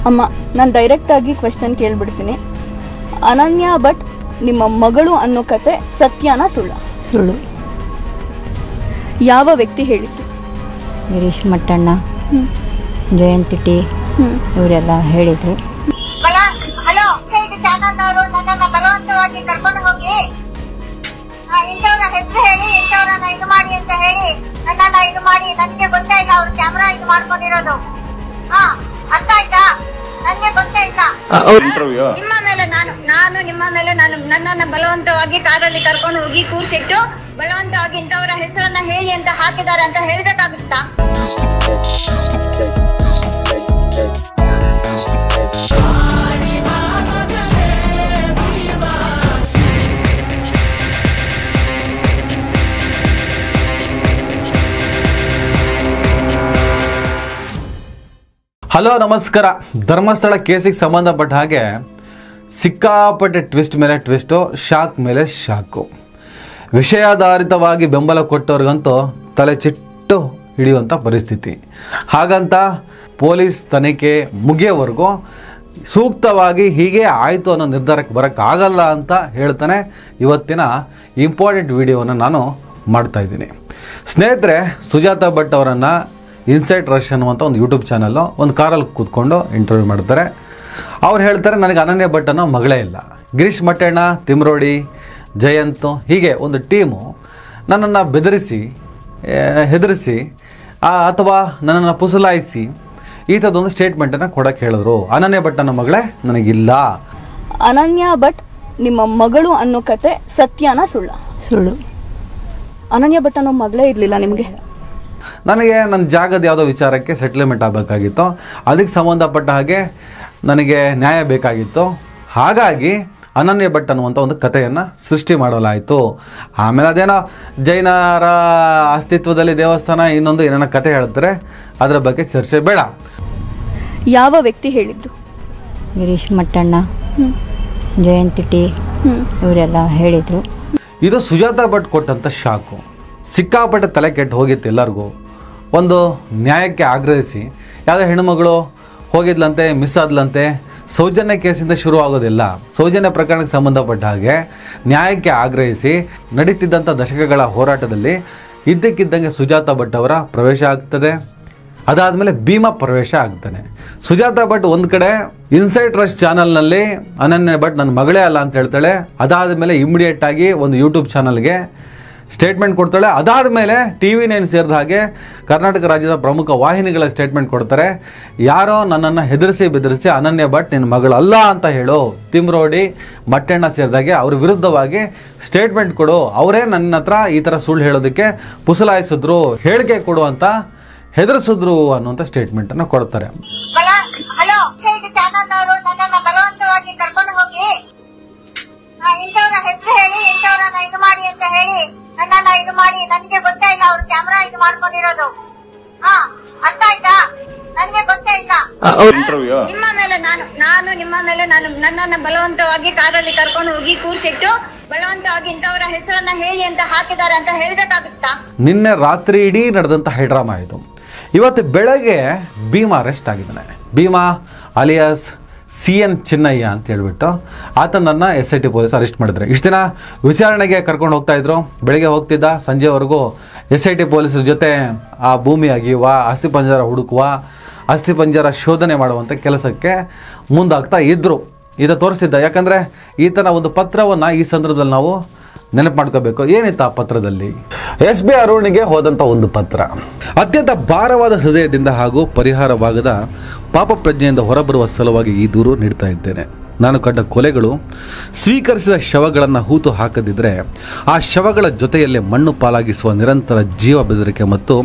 ಅಮ್ಮ, ನಾನು ಡೈರೆಕ್ಟಾಗಿ ಕ್ವೆಶ್ಚನ್ ಕೇಳಿಬಿಡ್ತೀನಿ. ಅನನ್ಯ ಭಟ್ ನಿಮ್ಮ ಮಗಳು ಅನ್ನೋ ಕತೆ ಸತ್ಯನಾ ಸುಳ್ಳ? ಸುಳ್ಳು. ಯಾವ ವ್ಯಕ್ತಿ ಹೇಳಿದ್ದು? ಗಿರೀಶ್ ಮಟ್ಟಣ್ಣ, ಜಯಂತಿ ಟಿ ಇವರೆಲ್ಲ ಹೇಳಿದರು. ಹಲೋ, ಚಾನಲ್ನವರು ನನ್ನನ್ನು ಬಲವಂತವಾಗಿ ಕರ್ಕೊಂಡು ಹೋಗಿ ಇಂಥವ್ರ ಹೆಸರು ಹೇಳಿ ಇಂಥವ್ರನ್ನ ಇದು ಮಾಡಿ ಅಂತ ಹೇಳಿ ನನ್ನನ್ನ ಇದು ಮಾಡಿ, ನನಗೆ ಗೊತ್ತಾಯ್ತ ಅವ್ರ ಕ್ಯಾಮ್ರಾ ಇದು ಮಾಡ್ಕೊಂಡಿರೋದು. ಅರ್ಥ ಆಯ್ತಾ? ನನಗೆ ಗೊತ್ತಾಯ್ತ. ನಿಮ್ಮ ಮೇಲೆ ನಾನು ನಿಮ್ಮ ಮೇಲೆ ನನ್ನನ್ನ ಬಲವಂತವಾಗಿ ಕಾರಲ್ಲಿ ಕರ್ಕೊಂಡು ಹೋಗಿ ಕೂರ್ಸಿಟ್ಟು ಬಲವಂತವಾಗಿ ಇಂಥವರ ಹೆಸರನ್ನ ಹೇಳಿ ಅಂತ ಹಾಕಿದ್ದಾರೆ ಅಂತ ಹೇಳ್ಬೇಕಾಗುತ್ತಾ? ಹಲೋ, ನಮಸ್ಕಾರ. ಧರ್ಮಸ್ಥಳ ಕೇಸಿಗೆ ಸಂಬಂಧಪಟ್ಟ ಹಾಗೆ ಸಿಕ್ಕಾಪಟ್ಟೆ ಟ್ವಿಸ್ಟ್ ಮೇಲೆ ಟ್ವಿಸ್ಟು, ಶಾಕ್ ಮೇಲೆ ಶಾಕು. ವಿಷಯಾಧಾರಿತವಾಗಿ ಬೆಂಬಲ ಕೊಟ್ಟವ್ರಿಗಂತೂ ತಲೆ ಚಿಟ್ಟು ಹಿಡಿಯುವಂಥ ಪರಿಸ್ಥಿತಿ. ಹಾಗಂತ ಪೊಲೀಸ್ ತನಿಖೆ ಮುಗಿಯೋವರೆಗೂ ಸೂಕ್ತವಾಗಿ ಹೀಗೆ ಆಯಿತು ಅನ್ನೋ ನಿರ್ಧಾರಕ್ಕೆ ಬರೋಕ್ಕಾಗಲ್ಲ ಅಂತ ಹೇಳ್ತಾನೆ ಇವತ್ತಿನ ಇಂಪಾರ್ಟೆಂಟ್ ವಿಡಿಯೋವನ್ನು ನಾನು ಮಾಡ್ತಾಯಿದ್ದೀನಿ. ಸ್ನೇಹಿತರೆ, ಸುಜಾತಾ ಭಟ್ ಅವರನ್ನು ಇನ್ಸೈಟ್ ರಶ್ ಅನ್ನುವಂಥ ಒಂದು ಯೂಟ್ಯೂಬ್ ಚಾನಲ್ಲು ಒಂದು ಕಾರಲ್ಲಿ ಕೂತ್ಕೊಂಡು ಇಂಟರ್ವ್ಯೂ ಮಾಡ್ತಾರೆ. ಅವ್ರು ಹೇಳ್ತಾರೆ, ನನಗೆ ಅನನ್ಯ ಭಟ್ ಅನ್ನೋ ಮಗಳೇ ಇಲ್ಲ. ಗಿರೀಶ್ ಮಟ್ಟಣ್ಣ, ತಿಮ್ರೋಡಿ, ಜಯಂತ್ ಹೀಗೆ ಒಂದು ಟೀಮು ನನ್ನನ್ನು ಬೆದರಿಸಿ, ಹೆದರಿಸಿ ಅಥವಾ ನನ್ನನ್ನು ಪುಸಲಾಯಿಸಿ ಈ ಥರದೊಂದು ಸ್ಟೇಟ್ಮೆಂಟನ್ನು ಕೊಡೋಕ್ಕೆ ಹೇಳಿದ್ರು. ಅನನ್ಯ ಭಟ್ ಅನ್ನೋ ಮಗಳೇ ನನಗಿಲ್ಲ. ಅನನ್ಯ ಭಟ್ ನಿಮ್ಮ ಮಗಳು ಅನ್ನೋ ಕತೆ ಸತ್ಯನಾ ಸುಳ್ಳ? ಸುಳ್ಳು. ಅನನ್ಯ ಭಟ್ ಅನ್ನೋ ಮಗಳೇ ಇರಲಿಲ್ಲ ನಿಮಗೆ? ನನಗೆ ನನ್ನ ಜಾಗದ ಯಾವುದೋ ವಿಚಾರಕ್ಕೆ ಸೆಟ್ಲ್ಮೆಂಟ್ ಆಗಬೇಕಾಗಿತ್ತು. ಅದಕ್ಕೆ ಸಂಬಂಧಪಟ್ಟ ಹಾಗೆ ನನಗೆ ನ್ಯಾಯ ಬೇಕಾಗಿತ್ತು. ಹಾಗಾಗಿ ಅನನ್ಯ ಭಟ್ ಅನ್ನುವಂಥ ಒಂದು ಕಥೆಯನ್ನು ಸೃಷ್ಟಿ ಮಾಡಲಾಯಿತು. ಆಮೇಲೆ ಅದೇನೋ ಜೈನರ ಅಸ್ತಿತ್ವದಲ್ಲಿ ದೇವಸ್ಥಾನ ಇನ್ನೊಂದು ಏನೇನೋ ಕತೆ ಹೇಳ್ತಾರೆ, ಅದರ ಬಗ್ಗೆ ಚರ್ಚೆ ಬೇಡ. ಯಾವ ವ್ಯಕ್ತಿ ಹೇಳಿದ್ದು? ಗಿರೀಶ್ ಮಟ್ಟಣ್ಣ, ಜಯಂತಿ ಟಿ ಇವರೆಲ್ಲ ಹೇಳಿದರು. ಇದು ಸುಜಾತಾ ಭಟ್ ಕೊಟ್ಟಂಥ ಶಾಕು. ಸಿಕ್ಕಾಪಟ್ಟೆ ತಲೆ ಕೆಟ್ಟು ಹೋಗಿತ್ತು ಎಲ್ಲರಿಗೂ. ಒಂದು ನ್ಯಾಯಕ್ಕೆ ಆಗ್ರಹಿಸಿ ಯಾವುದೋ ಹೆಣ್ಣುಮಗಳು ಹೋಗಿದ್ಲಂತೆ, ಮಿಸ್ ಆದ್ಲಂತೆ. ಸೌಜನ್ಯ ಕೇಸಿಂದ ಶುರು ಆಗೋದಿಲ್ಲ. ಸೌಜನ್ಯ ಪ್ರಕರಣಕ್ಕೆ ಸಂಬಂಧಪಟ್ಟ ಹಾಗೆ ನ್ಯಾಯಕ್ಕೆ ಆಗ್ರಹಿಸಿ ನಡೀತಿದ್ದಂಥ ದಶಕಗಳ ಹೋರಾಟದಲ್ಲಿ ಇದ್ದಕ್ಕಿದ್ದಂಗೆ ಸುಜಾತಾ ಭಟ್ ಅವರ ಪ್ರವೇಶ ಆಗ್ತದೆ. ಅದಾದಮೇಲೆ ಭೀಮಾ ಪ್ರವೇಶ ಆಗ್ತಾನೆ. ಸುಜಾತಾ ಭಟ್ ಒಂದು ಕಡೆ ಇನ್ಸೈಟ್ ರಶ್ ಚಾನಲ್ನಲ್ಲಿ ಅನನ್ಯ ಭಟ್ ನನ್ನ ಮಗಳೇ ಅಲ್ಲ ಅಂತ ಹೇಳ್ತಾಳೆ. ಅದಾದಮೇಲೆ ಇಮಿಡಿಯೇಟ್ ಆಗಿ ಒಂದು ಯೂಟ್ಯೂಬ್ ಚಾನಲ್ಗೆ ಸ್ಟೇಟ್ಮೆಂಟ್ ಕೊಡ್ತಾಳೆ. ಅದಾದ ಮೇಲೆ TV9 ಸೇರಿದ ಹಾಗೆ ಕರ್ನಾಟಕ ರಾಜ್ಯದ ಪ್ರಮುಖ ವಾಹಿನಿಗಳ ಸ್ಟೇಟ್ಮೆಂಟ್ ಕೊಡ್ತಾರೆ. ಯಾರೋ ನನ್ನನ್ನು ಹೆದರಿಸಿ ಬೆದರಿಸಿ ಅನನ್ಯ ಭಟ್ ನಿನ್ನ ಮಗಳಲ್ಲ ಅಂತ ಹೇಳು, ತಿಮ್ರೋಡಿ, ಮಟ್ಟಣ್ಣ ಸೇರಿದಾಗೆ ಅವ್ರ ವಿರುದ್ಧವಾಗಿ ಸ್ಟೇಟ್ಮೆಂಟ್ ಕೊಡು, ಅವರೇ ನನ್ನ ಹತ್ರ ಈ ಥರ ಸುಳ್ಳು ಹೇಳೋದಕ್ಕೆ ಪುಸಲಾಯಿಸಿದ್ರು, ಹೇಳಿಕೆ ಕೊಡು ಅಂತ ಹೆದರಿಸಿದ್ರು ಅನ್ನುವಂಥ ಸ್ಟೇಟ್ಮೆಂಟನ್ನು ಕೊಡ್ತಾರೆ. ಹಲೋ, ಚಾನಲ್ನವರು ನನ್ನನ್ನು ಬಲವಂತವಾಗಿ ಕರ್ಕೊಂಡು ಹೋಗಿ ಇಂಥವ್ರ ಹೆಸರು ಹೇಳಿ ಇಂಥವ್ರನ್ನ ಇದು ಮಾಡಿ ಅಂತ ಹೇಳಿ ನನ್ನನ್ನ ಇದು ಮಾಡಿ, ನನಗೆ ಗೊತ್ತಾಯ್ತ ಅವ್ರ ಕ್ಯಾಮ್ರಾ ಇದು ಮಾಡ್ಕೊಂಡಿರೋದು. ಅರ್ಥ ಆಯ್ತಾ? ನನಗೆ ಗೊತ್ತಾಯ್ತ. ನಿಮ್ಮ ಮೇಲೆ ನಾನು ನಿಮ್ಮ ಮೇಲೆ ನನ್ನನ್ನ ಬಲವಂತವಾಗಿ ಕಾರಲ್ಲಿ ಕರ್ಕೊಂಡು ಹೋಗಿ ಕೂರ್ಸಿಟ್ಟು ಬಲವಂತವಾಗಿ ಇಂಥವರ ಹೆಸರನ್ನ ಹೇಳಿ ಅಂತ ಹಾಕಿದ್ದಾರೆ ಅಂತ ಹೇಳ್ಬೇಕಾಗುತ್ತಾ? ನಿನ್ನೆ ರಾತ್ರಿ ಇಡೀ ನಡೆದಂಥ ಹೈಡ್ರಾಮಾ ಇದು. ಇವತ್ತು ಬೆಳಗ್ಗೆ ಭೀಮಾ ಅರೆಸ್ಟ್ ಆಗಿದ್ದಾನೆ. ಭೀಮಾ ಅಲಿಯಾಸ್ CN ಚಿನ್ನಯ್ಯ ಅಂತ ಹೇಳ್ಬಿಟ್ಟು ಆತನನ್ನು SIT ಪೊಲೀಸ್ ಅರೆಸ್ಟ್ ಮಾಡಿದ್ರು. ಇಷ್ಟು ದಿನ ವಿಚಾರಣೆಗೆ ಕರ್ಕೊಂಡು ಹೋಗ್ತಾ ಇದ್ರು. ಬೆಳಗ್ಗೆ ಹೋಗ್ತಿದ್ದ, ಸಂಜೆವರೆಗೂ SIT ಪೊಲೀಸರ ಜೊತೆ ಆ ಭೂಮಿ ಅಗಿಯುವ, ಅಸ್ಥಿಪಂಜರ ಹುಡುಕುವ, ಅಸ್ಥಿಪಂಜರ ಶೋಧನೆ ಮಾಡುವಂಥ ಕೆಲಸಕ್ಕೆ ಮುಂದಾಗ್ತಾ ಇದ್ದರು. ಇದು ತೋರಿಸ್ತಿದ್ದ. ಯಾಕಂದರೆ ಈತನ ಒಂದು ಪತ್ರವನ್ನು ಈ ಸಂದರ್ಭದಲ್ಲಿ ನಾವು ನೆನಪು ಮಾಡ್ಕೋಬೇಕು. ಏನಿತ್ತು ಆ ಪತ್ರದಲ್ಲಿ? SB ಅರುಣ್ಗೆ ಹೋದಂಥ ಒಂದು ಪತ್ರ. ಅತ್ಯಂತ ಭಾರವಾದ ಹೃದಯದಿಂದ ಹಾಗೂ ಪರಿಹಾರವಾಗದ ಪಾಪ ಪ್ರಜ್ಞೆಯಿಂದ ಹೊರಬರುವ ಸಲುವಾಗಿ ಈ ದೂರು ನೀಡ್ತಾ ಇದ್ದೇನೆ. ನಾನು ಕಂಡ ಕೊಲೆಗಳು ಸ್ವೀಕರಿಸಿದ ಶವಗಳನ್ನು ಹೂತು ಹಾಕದಿದ್ದರೆ ಆ ಶವಗಳ ಜೊತೆಯಲ್ಲೇ ಮಣ್ಣು ಪಾಲಾಗಿಸುವ ನಿರಂತರ ಜೀವ ಬೆದರಿಕೆ ಮತ್ತು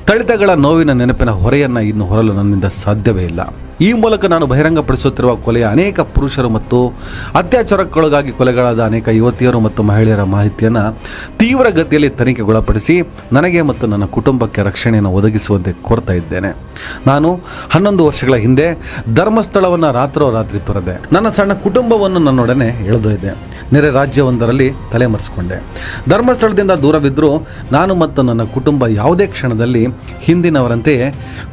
ತಳಿತಗಳ ನೋವಿನ ನೆನಪಿನ ಹೊರೆಯನ್ನು ಇನ್ನು ಹೊರಲು ನನ್ನಿಂದ ಸಾಧ್ಯವೇ ಇಲ್ಲ. ಈ ಮೂಲಕ ನಾನು ಬಹಿರಂಗಪಡಿಸುತ್ತಿರುವ ಕೊಲೆಯ ಅನೇಕ ಪುರುಷರು ಮತ್ತು ಅತ್ಯಾಚಾರಕ್ಕೊಳಗಾಗಿ ಕೊಲೆಗಳಾದ ಅನೇಕ ಯುವತಿಯರು ಮತ್ತು ಮಹಿಳೆಯರ ಮಾಹಿತಿಯನ್ನು ತೀವ್ರಗತಿಯಲ್ಲಿ ತನಿಖೆಗೊಳಪಡಿಸಿ ನನಗೆ ಮತ್ತು ನನ್ನ ಕುಟುಂಬಕ್ಕೆ ರಕ್ಷಣೆಯನ್ನು ಒದಗಿಸುವಂತೆ ಕೋರ್ತಾ ಇದ್ದೇನೆ. ನಾನು 11 ವರ್ಷಗಳ ಹಿಂದೆ ಧರ್ಮಸ್ಥಳವನ್ನು ರಾತ್ರೋರಾತ್ರಿ ತೊರೆದೆ. ನನ್ನ ಸಣ್ಣ ಕುಟುಂಬವನ್ನು ನನ್ನೊಡನೆ ಎಳೆದೊಯ್ದೆ. ನೆರೆ ರಾಜ್ಯವೊಂದರಲ್ಲಿ ತಲೆಮರೆಸಿಕೊಂಡೆ. ಧರ್ಮಸ್ಥಳದಿಂದ ದೂರವಿದ್ದರೂ ನಾನು ಮತ್ತು ನನ್ನ ಕುಟುಂಬ ಯಾವುದೇ ಕ್ಷಣದಲ್ಲಿ ಹಿಂದಿನವರಂತೆಯೇ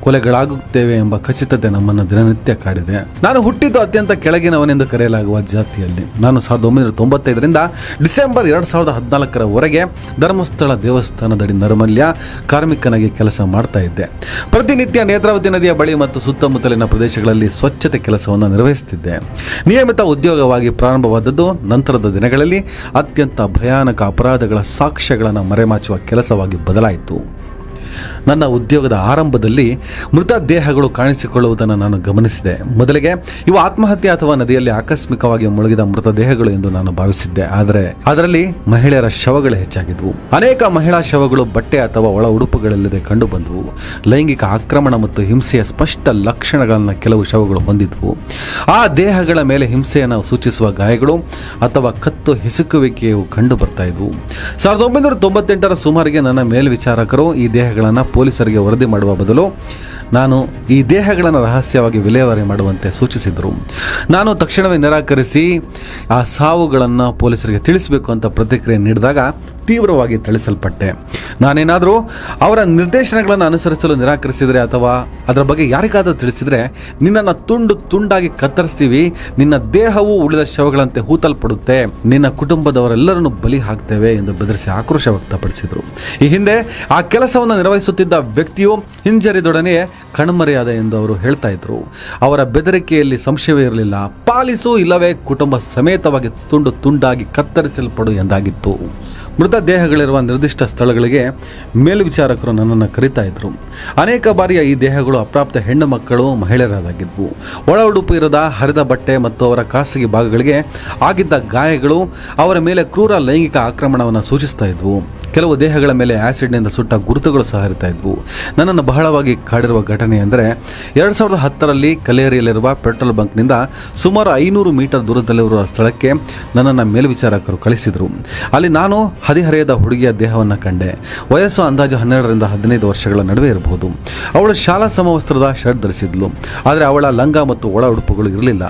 ಕೊಲೆಗಳಾಗುತ್ತೇವೆ ಎಂಬ ಖಚಿತತೆ ನಮ್ಮನ್ನು ದಿನನಿತ್ಯ ಕಾಡಿದೆ. ನಾನು ಹುಟ್ಟಿದ್ದು ಅತ್ಯಂತ ಕೆಳಗಿನವನೆಂದು ಕರೆಯಲಾಗುವ ಜಾತಿಯಲ್ಲಿ. ನಾನು 1995ರಿಂದ ಡಿಸೆಂಬರ್ 2014ರವರೆಗೆ ಧರ್ಮಸ್ಥಳ ದೇವಸ್ಥಾನದಡಿ ನೈರ್ಮಲ್ಯ ಕಾರ್ಮಿಕನಾಗಿ ಕೆಲಸ ಮಾಡ್ತಾ ಇದ್ದೆ. ಪ್ರತಿನಿತ್ಯ ನೇತ್ರಾವತಿ ನದಿಯ ಬಳಿ ಮತ್ತು ಸುತ್ತಮುತ್ತಲಿನ ಪ್ರದೇಶಗಳಲ್ಲಿ ಸ್ವಚ್ಛತೆ ಕೆಲಸವನ್ನು ನಿರ್ವಹಿಸುತ್ತಿದ್ದೆ. ನಿಯಮಿತ ಉದ್ಯೋಗವಾಗಿ ಪ್ರಾರಂಭವಾದದ್ದು ನಂತರದ ದಿನಗಳಲ್ಲಿ ಅತ್ಯಂತ ಭಯಾನಕ ಅಪರಾಧಗಳ ಸಾಕ್ಷ್ಯಗಳನ್ನು ಮರೆಮಾಚುವ ಕೆಲಸವಾಗಿ ಬದಲಾಯಿತು. ನನ್ನ ಉದ್ಯೋಗದ ಆರಂಭದಲ್ಲಿ ಮೃತ ದೇಹಗಳು ಕಾಣಿಸಿಕೊಳ್ಳುವುದನ್ನು ನಾನು ಗಮನಿಸಿದೆ. ಮೊದಲಿಗೆ ಇವು ಆತ್ಮಹತ್ಯೆ ಅಥವಾ ನದಿಯಲ್ಲಿ ಆಕಸ್ಮಿಕವಾಗಿ ಮುಳುಗಿದ ಮೃತದೇಹಗಳು ಎಂದು ನಾನು ಭಾವಿಸಿದ್ದೆ. ಆದರೆ ಅದರಲ್ಲಿ ಮಹಿಳೆಯರ ಶವಗಳು ಹೆಚ್ಚಾಗಿದ್ವು. ಅನೇಕ ಮಹಿಳಾ ಶವಗಳು ಬಟ್ಟೆ ಅಥವಾ ಒಳ ಉಡುಪುಗಳಿಲ್ಲದೆ ಕಂಡು ಬಂದವು. ಲೈಂಗಿಕ ಆಕ್ರಮಣ ಮತ್ತು ಹಿಂಸೆಯ ಸ್ಪಷ್ಟ ಲಕ್ಷಣಗಳನ್ನು ಕೆಲವು ಶವಗಳು ಹೊಂದಿದ್ವು. ಆ ದೇಹಗಳ ಮೇಲೆ ಹಿಂಸೆಯನ್ನು ಸೂಚಿಸುವ ಗಾಯಗಳು ಅಥವಾ ಕತ್ತು ಹಿಸುಕುವಿಕೆಯು ಕಂಡು ಬರ್ತಾ ಇದ್ವು. 1998ರ ಸುಮಾರಿಗೆ ನನ್ನ ಮೇಲ್ವಿಚಾರಕರು ಈ ದೇಹಗಳನ್ನು ಪೊಲೀಸರಿಗೆ ವರದಿ ಮಾಡುವ ಬದಲು ನಾನು ಈ ದೇಹಗಳನ್ನು ರಹಸ್ಯವಾಗಿ ವಿಲೇವಾರಿ ಮಾಡುವಂತೆ ಸೂಚಿಸಿದರು. ನಾನು ತಕ್ಷಣವೇ ನಿರಾಕರಿಸಿ ಆ ಸಾವುಗಳನ್ನು ಪೊಲೀಸರಿಗೆ ತಿಳಿಸಬೇಕು ಅಂತ ಪ್ರತಿಕ್ರಿಯೆ ನೀಡಿದಾಗ ತೀವ್ರವಾಗಿ ಥಳಿಸಲ್ಪಟ್ಟೆ. ನಾನೇನಾದರೂ ಅವರ ನಿರ್ದೇಶನಗಳನ್ನು ಅನುಸರಿಸಲು ನಿರಾಕರಿಸಿದರೆ ಅಥವಾ ಅದರ ಬಗ್ಗೆ ಯಾರಿಗಾದರೂ ತಿಳಿಸಿದರೆ ನಿನ್ನನ್ನು ತುಂಡು ತುಂಡಾಗಿ ಕತ್ತರಿಸ್ತೀವಿ, ನಿನ್ನ ದೇಹವು ಉಳಿದ ಶವಗಳಂತೆ ಹೂತಲ್ಪಡುತ್ತೆ, ನಿನ್ನ ಕುಟುಂಬದವರೆಲ್ಲರನ್ನು ಬಲಿ ಹಾಕ್ತೇವೆ ಎಂದು ಬೆದರಿಸಿ ಆಕ್ರೋಶ ವ್ಯಕ್ತಪಡಿಸಿದರು. ಈ ಹಿಂದೆ ಆ ಕೆಲಸವನ್ನು ನಿರ್ವಹಿಸುತ್ತಿದ್ದ ವ್ಯಕ್ತಿಯು ಹಿಂಜರಿದೊಡನೆಯೇ ಕಣ್ಮರೆಯಾದ ಎಂದು ಅವರು ಹೇಳ್ತಾ ಇದ್ರು. ಅವರ ಬೆದರಿಕೆಯಲ್ಲಿ ಸಂಶಯವೇ ಇರಲಿಲ್ಲ. ಪಾಲಿಸು ಇಲ್ಲವೇ ಕುಟುಂಬ ಸಮೇತವಾಗಿ ತುಂಡು ತುಂಡಾಗಿ ಕತ್ತರಿಸಲ್ಪಡು ಎಂದಾಗಿತ್ತು. ಮೃತ ದೇಹಗಳಿರುವ ನಿರ್ದಿಷ್ಟ ಸ್ಥಳಗಳಿಗೆ ಮೇಲ್ವಿಚಾರಕರು ನನ್ನನ್ನು ಕರೀತಾ ಇದ್ರು. ಅನೇಕ ಬಾರಿಯ ಈ ದೇಹಗಳು ಅಪ್ರಾಪ್ತ ಹೆಣ್ಣು ಮಕ್ಕಳು, ಮಹಿಳೆಯರಾಗಿದ್ವು. ಒಳ ಉಡುಪು ಇರದ ಹರಿದ ಬಟ್ಟೆ ಮತ್ತು ಅವರ ಖಾಸಗಿ ಭಾಗಗಳಿಗೆ ಆಗಿದ್ದ ಗಾಯಗಳು ಅವರ ಮೇಲೆ ಕ್ರೂರ ಲೈಂಗಿಕ ಆಕ್ರಮಣವನ್ನು ಸೂಚಿಸ್ತಾ ಇದ್ವು. ಕೆಲವು ದೇಹಗಳ ಮೇಲೆ ಆ್ಯಸಿಡ್ನಿಂದ ಸುಟ್ಟ ಗುರುತುಗಳು ಸಹ ಹರಿತಾ ಇದ್ವು. ನನ್ನನ್ನು ಬಹಳವಾಗಿ ಕಾಡಿರುವ ಘಟನೆ ಎಂದರೆ 2010ರಲ್ಲಿ ಕಲೇರಿಯಲ್ಲಿರುವ ಪೆಟ್ರೋಲ್ ಬಂಕ್ನಿಂದ ಸುಮಾರು 500 ಮೀಟರ್ ದೂರದಲ್ಲಿರುವ ಸ್ಥಳಕ್ಕೆ ನನ್ನನ್ನು ಮೇಲ್ವಿಚಾರಕರು ಕಳಿಸಿದರು. ಅಲ್ಲಿ ನಾನು ಹದಿಹರೆಯದ ಹುಡುಗಿಯ ದೇಹವನ್ನು ಕಂಡೆ. ವಯಸ್ಸು ಅಂದಾಜು 12ರಿಂದ 15 ವರ್ಷಗಳ ನಡುವೆ ಇರಬಹುದು. ಅವಳು ಶಾಲಾ ಸಮವಸ್ತ್ರದ ಶರ್ಟ್ ಧರಿಸಿದ್ಲು, ಆದರೆ ಅವಳ ಲಂಗ ಮತ್ತು ಒಳ ಉಡುಪುಗಳು ಇರಲಿಲ್ಲ.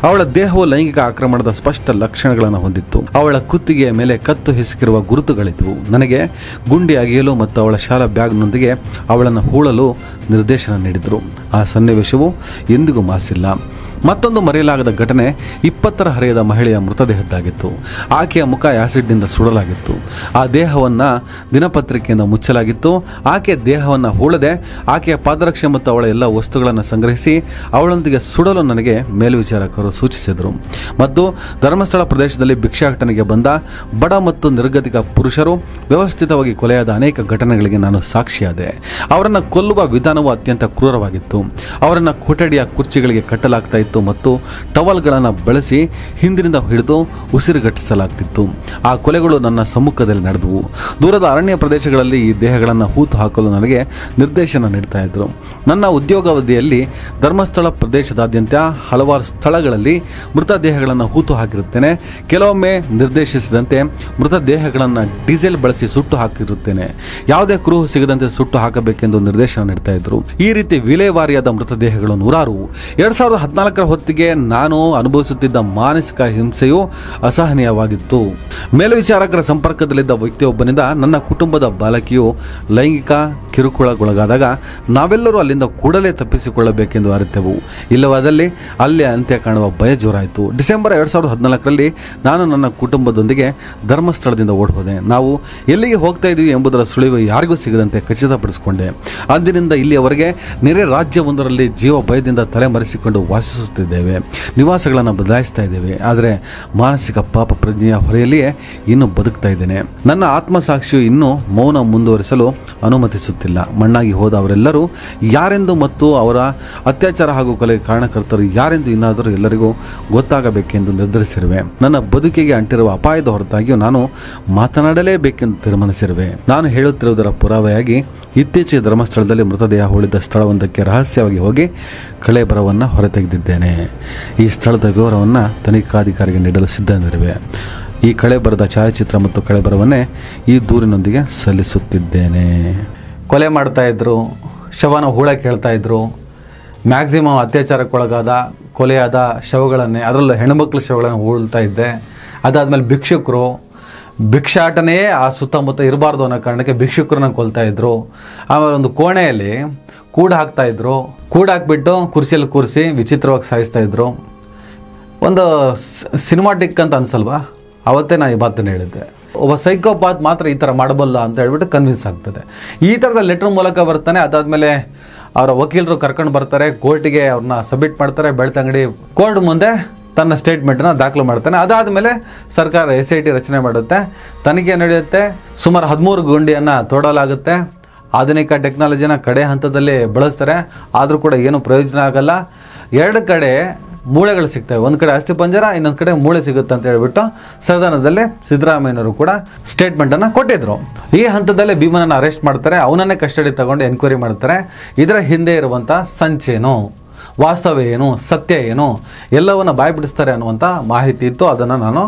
ಅವಳ ದೇಹವು ಲೈಂಗಿಕ ಆಕ್ರಮಣದ ಸ್ಪಷ್ಟ ಲಕ್ಷಣಗಳನ್ನು ಹೊಂದಿತ್ತು. ಅವಳ ಕುತ್ತಿಗೆಯ ಮೇಲೆ ಕತ್ತು ಹಿಸುಕಿರುವ ಗುರುತುಗಳಿದ್ವು. ನನಗೆ ಗುಂಡಿ ಅಗೆಯಲು ಮತ್ತು ಅವಳ ಶಾಲಾ ಬ್ಯಾಗ್ನೊಂದಿಗೆ ಅವಳನ್ನು ಹೂಳಲು ನಿರ್ದೇಶನ ನೀಡಿದರು. ಆ ಸನ್ನಿವೇಶವು ಎಂದಿಗೂ ಮಾಸಿಲ್ಲ. ಮತ್ತೊಂದು ಮರೆಯಲಾಗದ ಘಟನೆ 20ರ ಹರೆಯದ ಮಹಿಳೆಯ ಮೃತದೇಹದ್ದಾಗಿತ್ತು. ಆಕೆಯ ಮುಖ ಆ್ಯಸಿಡ್ನಿಂದ ಸುಡಲಾಗಿತ್ತು. ಆ ದೇಹವನ್ನು ದಿನಪತ್ರಿಕೆಯಿಂದ ಮುಚ್ಚಲಾಗಿತ್ತು. ಆಕೆಯ ದೇಹವನ್ನು ಹೂಳದೆ ಆಕೆಯ ಪಾದರಕ್ಷೆ ಮತ್ತು ಅವಳ ಎಲ್ಲ ವಸ್ತುಗಳನ್ನು ಸಂಗ್ರಹಿಸಿ ಅವಳೊಂದಿಗೆ ಸುಡಲು ನನಗೆ ಮೇಲ್ವಿಚಾರಕರು ಸೂಚಿಸಿದರು. ಮತ್ತು ಧರ್ಮಸ್ಥಳ ಪ್ರದೇಶದಲ್ಲಿ ಭಿಕ್ಷಾಟನೆಗೆ ಬಂದ ಬಡ ಮತ್ತು ನಿರ್ಗತಿಕ ಪುರುಷರು ವ್ಯವಸ್ಥಿತವಾಗಿ ಕೊಲೆಯಾದ ಅನೇಕ ಘಟನೆಗಳಿಗೆ ನಾನು ಸಾಕ್ಷಿಯಾದೆ. ಅವರನ್ನು ಕೊಲ್ಲುವ ವಿಧಾನವು ಅತ್ಯಂತ ಕ್ರೂರವಾಗಿತ್ತು. ಅವರನ್ನು ಕೊಠಡಿಯ ಕುರ್ಚಿಗಳಿಗೆ ಕಟ್ಟಲಾಗ್ತಾ ಇತ್ತು ಮತ್ತು ಟವಲ್ಗಳನ್ನು ಬಳಸಿ ಹಿಂದಿನಿಂದ ಹಿಡಿದು ಉಸಿರುಗಟ್ಟಿಸಲಾಗ್ತಿತ್ತು. ಆ ಕೊಲೆಗಳು ನನ್ನ ಸಮ್ಮುಖದಲ್ಲಿ ನಡೆದವು. ದೂರದ ಅರಣ್ಯ ಪ್ರದೇಶಗಳಲ್ಲಿ ಈ ದೇಹಗಳನ್ನು ಹೂತು ಹಾಕಲು ನನಗೆ ನಿರ್ದೇಶನ ನೀಡ್ತಾ ಇದ್ರು. ನನ್ನ ಉದ್ಯೋಗಾವಧಿಯಲ್ಲಿ ಧರ್ಮಸ್ಥಳ ಪ್ರದೇಶದಾದ್ಯಂತ ಹಲವಾರು ಸ್ಥಳಗಳಲ್ಲಿ ಮೃತದೇಹಗಳನ್ನು ಹೂತು ಹಾಕಿರುತ್ತೇನೆ. ಕೆಲವೊಮ್ಮೆ ನಿರ್ದೇಶಿಸಿದಂತೆ ಮೃತದೇಹಗಳನ್ನು ಡೀಸೆಲ್ ಬಳಸಿ ಸುಟ್ಟು ಹಾಕಿರುತ್ತೇನೆ. ಯಾವುದೇ ಕುರುಹು ಸಿಗದಂತೆ ಸುಟ್ಟು ಹಾಕಬೇಕೆಂದು ನಿರ್ದೇಶನ ನೀಡ್ತಾ ಇದ್ರು. ಈ ರೀತಿ ವಿಲೇವಾರಿಯಾದ ಮೃತದೇಹಗಳು ನೂರಾರು. 2014ರ ಹೊತ್ತಿಗೆ ನಾನು ಅನುಭವಿಸುತ್ತಿದ್ದ ಮಾನಸಿಕ ಹಿಂಸೆಯು ಅಸಹನೀಯವಾಗಿತ್ತು. ಮೇಲ್ವಿಚಾರಕರ ಸಂಪರ್ಕದಲ್ಲಿದ್ದ ವ್ಯಕ್ತಿಯೊಬ್ಬನಿಂದ ನನ್ನ ಕುಟುಂಬದ ಬಾಲಕಿಯು ಲೈಂಗಿಕ ಕಿರುಕುಳಗೊಳಗಾದಾಗ ನಾವೆಲ್ಲರೂ ಅಲ್ಲಿಂದ ಕೂಡಲೇ ತಪ್ಪಿಸಿಕೊಳ್ಳಬೇಕೆಂದು ಅರಿತೆವು. ಇಲ್ಲವಾದಲ್ಲಿ ಅಲ್ಲೇ ಅಂತ್ಯ ಕಾಣುವ ಭಯ ಜೋರಾಯಿತು. ಡಿಸೆಂಬರ್ 2014ರಲ್ಲಿ ನಾನು ನನ್ನ ಕುಟುಂಬದೊಂದಿಗೆ ಧರ್ಮಸ್ಥಳದಿಂದ ಓಡೋದೆ. ನಾವು ಎಲ್ಲಿಗೆ ಹೋಗ್ತಾ ಇದ್ದೀವಿ ಎಂಬುದರ ಸುಳಿವು ಯಾರಿಗೂ ಸಿಗದಂತೆ ಖಚಿತಪಡಿಸಿಕೊಂಡೆ. ಅಂದಿನಿಂದ ಇಲ್ಲಿಯವರೆಗೆ ನೆರೆ ರಾಜ್ಯವೊಂದರಲ್ಲಿ ಜೀವ ಭಯದಿಂದ ತಲೆಮರೆಸಿಕೊಂಡು ವಾಸಿಸುತ್ತಿದ್ದೇವೆ. ನಿವಾಸಗಳನ್ನು ಬದಲಾಯಿಸ್ತಾ ಇದ್ದೇವೆ. ಆದರೆ ಮಾನಸಿಕ ಪಾಪ ಪ್ರಜ್ಞೆಯ ಹೊರೆಯಲ್ಲಿಯೇ ಇನ್ನೂ ಬದುಕ್ತಾ ಇದ್ದೇನೆ. ನನ್ನ ಆತ್ಮಸಾಕ್ಷಿಯು ಇನ್ನೂ ಮೌನ ಮುಂದುವರಿಸಲು ಅನುಮತಿಸುತ್ತಿಲ್ಲ. ಮಣ್ಣಾಗಿ ಹೋದ ಅವರೆಲ್ಲರೂ ಯಾರೆಂದು ಮತ್ತು ಅವರ ಅತ್ಯಾಚಾರ ಹಾಗೂ ಕೊಲೆಗೆ ಕಾರಣಕರ್ತರು ಯಾರೆಂದು ಇನ್ನಾದರೂ ಎಲ್ಲರಿಗೂ ಗೊತ್ತಾಗಬೇಕೆಂದು ನಿರ್ಧರಿಸಿರುವೆ. ನನ್ನ ಬದುಕಿಗೆ ಅಂಟಿರುವ ಅಪಾಯದ ಹೊರತಾಗಿಯೂ ನಾನು ಮಾತನಾಡಲೇಬೇಕೆಂದು ತೀರ್ಮಾನಿಸಿರುವೆ. ನಾನು ಹೇಳುತ್ತಿರುವುದರ ಪುರಾವೆಯಾಗಿ ಇತ್ತೀಚೆಗೆ ಧರ್ಮಸ್ಥಳದಲ್ಲಿ ಮೃತದೇಹ ಉಳಿದ ಸ್ಥಳವೊಂದಕ್ಕೆ ರಹಸ್ಯವಾಗಿ ಹೋಗಿ ಕಳೇಬರವನ್ನು ಹೊರತೆಗೆದಿದ್ದೇನೆ. ಈ ಸ್ಥಳದ ವಿವರವನ್ನು ತನಿಖಾಧಿಕಾರಿಗೆ ನೀಡಲು ಸಿದ್ಧನಿರುವೆ. ಈ ಕಳೇಬರದ ಛಾಯಾಚಿತ್ರ ಮತ್ತು ಕಳೇಬರವನ್ನೇ ಈ ದೂರಿನೊಂದಿಗೆ ಸಲ್ಲಿಸುತ್ತಿದ್ದೇನೆ. ಕೊಲೆ ಮಾಡ್ತಾ ಇದ್ರು, ಶವನ ಹೂಳಕ್ಕೆ ಹೇಳ್ತಾ ಇದ್ರು. ಮ್ಯಾಕ್ಸಿಮಮ್ ಅತ್ಯಾಚಾರಕ್ಕೊಳಗಾದ ಕೊಲೆಯಾದ ಶವಗಳನ್ನೇ, ಅದರಲ್ಲೂ ಹೆಣ್ಣುಮಕ್ಳ ಶವಗಳನ್ನು ಹೂಳ್ತಾ ಇದ್ದೆ. ಅದಾದಮೇಲೆ ಭಿಕ್ಷುಕರು, ಭಿಕ್ಷಾಟನೇ ಆ ಸುತ್ತಮುತ್ತ ಇರಬಾರ್ದು ಅನ್ನೋ ಕಾರಣಕ್ಕೆ ಭಿಕ್ಷುಕರನ್ನ ಕೊಲ್ತಾ ಇದ್ರು. ಆಮೇಲೆ ಒಂದು ಕೋಣೆಯಲ್ಲಿ ಕೂಡು ಹಾಕ್ತಾಯಿದ್ರು, ಕೂಡು ಹಾಕ್ಬಿಟ್ಟು ಕುರ್ಚಿಯಲ್ಲಿ ಕೂರಿಸಿ ವಿಚಿತ್ರವಾಗಿ ಸಾಯಿಸ್ತಾ ಇದ್ರು. ಒಂದು ಸಿನಿಮಾಟಿಕ್ ಅಂತ ಅನ್ಸಲ್ವಾ? ಅವತ್ತೇ ನಾನು ಈ ಮಾತನ್ನು ಹೇಳಿದ್ದೆ. ಒಬ್ಬ ಸೈಕೋಪಾತ್ ಮಾತ್ರ ಈ ಥರ ಮಾಡಬಲ್ಲ ಅಂತ ಹೇಳ್ಬಿಟ್ಟು ಕನ್ವಿನ್ಸ್ ಆಗ್ತದೆ. ಈ ಥರದ ಲೆಟ್ರ್ ಮೂಲಕ ಬರ್ತಾನೆ. ಅದಾದಮೇಲೆ ಅವರ ವಕೀಲರು ಕರ್ಕೊಂಡು ಬರ್ತಾರೆ, ಕೋರ್ಟಿಗೆ ಅವ್ರನ್ನ ಸಬ್ಮಿಟ್ ಮಾಡ್ತಾರೆ. ಬೆಳ್ತಂಗಡಿ ಕೋರ್ಟ್ ಮುಂದೆ ತನ್ನ ಸ್ಟೇಟ್ಮೆಂಟನ್ನು ದಾಖಲು ಮಾಡ್ತಾನೆ. ಅದಾದಮೇಲೆ ಸರ್ಕಾರ SIT ರಚನೆ ಮಾಡುತ್ತೆ, ತನಿಖೆ ನಡೆಯುತ್ತೆ. ಸುಮಾರು 13 ಗುಂಡಿಯನ್ನು ತೋಡಲಾಗುತ್ತೆ. ಆಧುನಿಕ ಟೆಕ್ನಾಲಜಿನ ಕಡೆ ಹಂತದಲ್ಲಿ ಬಳಸ್ತಾರೆ, ಆದರೂ ಕೂಡ ಏನು ಪ್ರಯೋಜನ ಆಗಲ್ಲ. 2 ಕಡೆ ಮೂಳೆಗಳು ಸಿಗ್ತವೆ, ಒಂದು ಕಡೆ ಅಸ್ಥಿಪಂಜರ, ಇನ್ನೊಂದು ಕಡೆ ಮೂಳೆ ಸಿಗುತ್ತೆ ಅಂತ ಹೇಳ್ಬಿಟ್ಟು ಸದನದಲ್ಲಿ ಸಿದ್ದರಾಮಯ್ಯನವರು ಕೂಡ ಸ್ಟೇಟ್ಮೆಂಟನ್ನು ಕೊಟ್ಟಿದ್ರು. ಈ ಹಂತದಲ್ಲೇ ಭೀಮನನ್ನು ಅರೆಸ್ಟ್ ಮಾಡ್ತಾರೆ, ಅವನನ್ನೇ ಕಸ್ಟಡಿ ತಗೊಂಡು ಎನ್ಕ್ವೈರಿ ಮಾಡ್ತಾರೆ. ಇದರ ಹಿಂದೆ ಇರುವಂಥ ಸಂಚೇನು, ವಾಸ್ತವ ಏನು, ಸತ್ಯ ಏನು, ಎಲ್ಲವನ್ನು ಬಾಯ್ಬಿಡಿಸ್ತಾರೆ ಅನ್ನುವಂಥ ಮಾಹಿತಿ ಇತ್ತು. ಅದನ್ನು ನಾನು